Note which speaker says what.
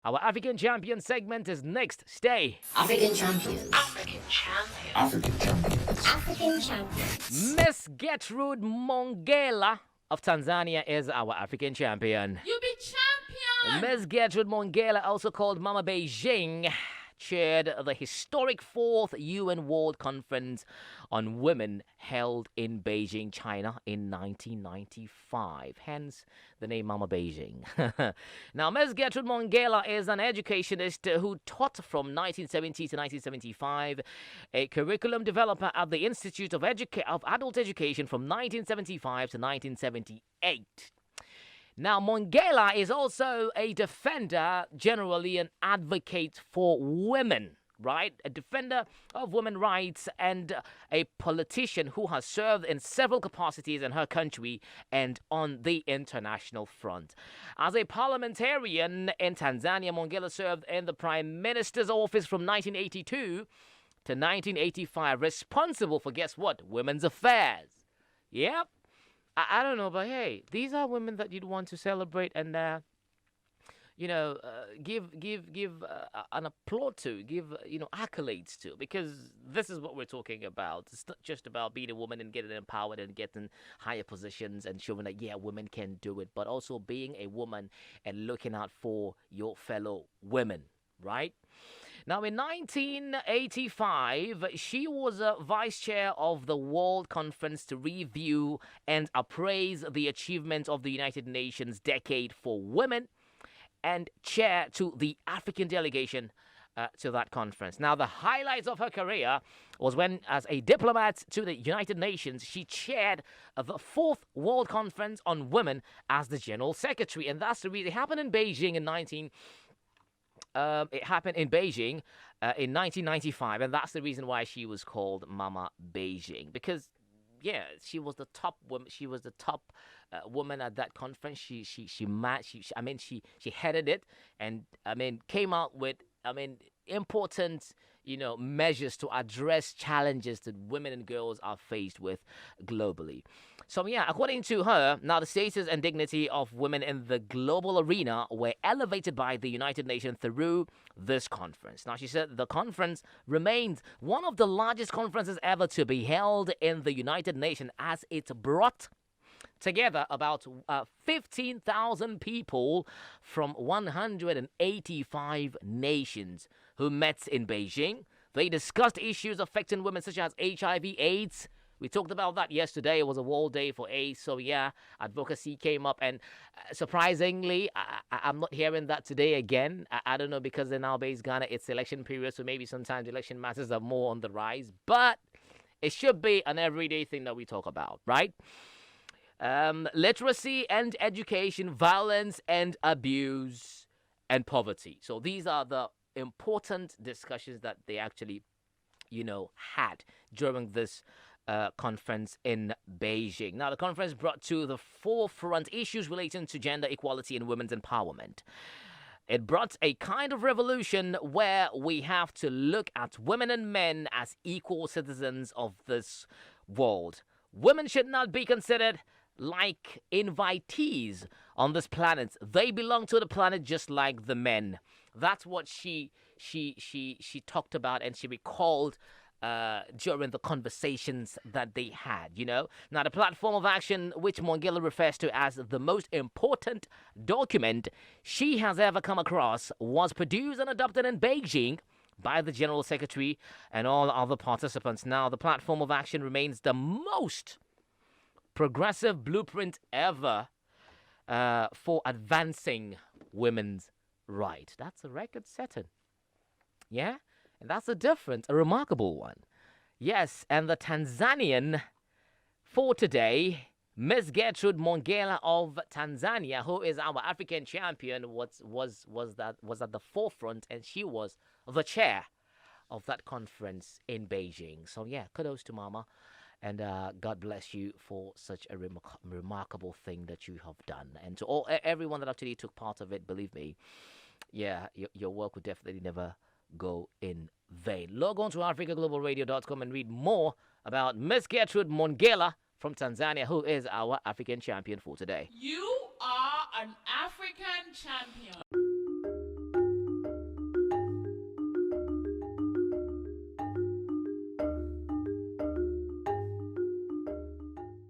Speaker 1: Our African champion segment is next. Stay.
Speaker 2: African champions. African champions. African champions. African champions.
Speaker 1: Miss Gertrude Mongella of Tanzania is our African champion.
Speaker 3: You be champion!
Speaker 1: Miss Gertrude Mongella, also called Mama Beijing, chaired the historic 4th UN World Conference on Women held in Beijing, China in 1995. Hence the name Mama Beijing. Now, Ms. Gertrude Mongella is an educationist who taught from 1970 to 1975, a curriculum developer at the Institute of Adult Education from 1975 to 1978. Now, Mongella is also a defender, generally an advocate for women, right? A defender of women's rights and a politician who has served in several capacities in her country and on the international front. As a parliamentarian in Tanzania, Mongella served in the Prime Minister's office from 1982 to 1985, responsible for, guess what, women's affairs. Yep. I don't know, but hey, these are women that you'd want to celebrate and, give an applaud to, give, accolades to, because this is what we're talking about. It's not just about being a woman and getting empowered and getting higher positions and showing that, yeah, women can do it, but also being a woman and looking out for your fellow women, right? Now, in 1985, she was a vice chair of the World Conference to review and appraise the achievements of the United Nations Decade for Women and chair to the African delegation to that conference. Now, the highlights of her career was when, as a diplomat to the United Nations, she chaired the 4th World Conference on Women as the General Secretary. And that's the reason it happened in Beijing in 1995, and that's the reason why she was called Mama Beijing. Because, yeah, she was the top woman. She was the top woman at that conference. She headed it, and came out with important measures to address challenges that women and girls are faced with globally. So, yeah, according to her, now the status and dignity of women in the global arena were elevated by the United Nations through this conference. Now, she said the conference remains one of the largest conferences ever to be held in the United Nations, as it brought together about 15,000 people from 185 nations who met in Beijing. They discussed issues affecting women such as HIV/AIDS. We talked about that yesterday. It was a World Day for AIDS. So, yeah, advocacy came up. And surprisingly, I'm not hearing that today again. I don't know, because in our base Ghana, it's election period. So maybe sometimes election matters are more on the rise. But it should be an everyday thing that we talk about, right? Literacy and education, violence and abuse, and poverty. So these are the important discussions that they actually, had during this conference in Beijing. Now, the conference brought to the forefront issues relating to gender equality and women's empowerment. It brought a kind of revolution where we have to look at women and men as equal citizens of this world. Women should not be considered like invitees on this planet. They belong to the planet just like the men. That's what she talked about, and she recalled during the conversations that they had, Now, the platform of action, which Mongella refers to as the most important document she has ever come across, was produced and adopted in Beijing by the General Secretary and all other participants. Now, the platform of action remains the most progressive blueprint ever for advancing women's rights. That's a record setting. Yeah? And that's a remarkable one. Yes, and the Tanzanian for today, Miss Gertrude Mongella of Tanzania, who is our African champion, was at the forefront, and she was the chair of that conference in Beijing. So, yeah, kudos to Mama. And God bless you for such a remarkable thing that you have done. And to everyone that actually took part of it, believe me, yeah, your work would definitely never go in vain. Log on to africaglobalradio.com and read more about Miss Gertrude Mongella from Tanzania, who is our African champion for today.
Speaker 3: You are an African champion.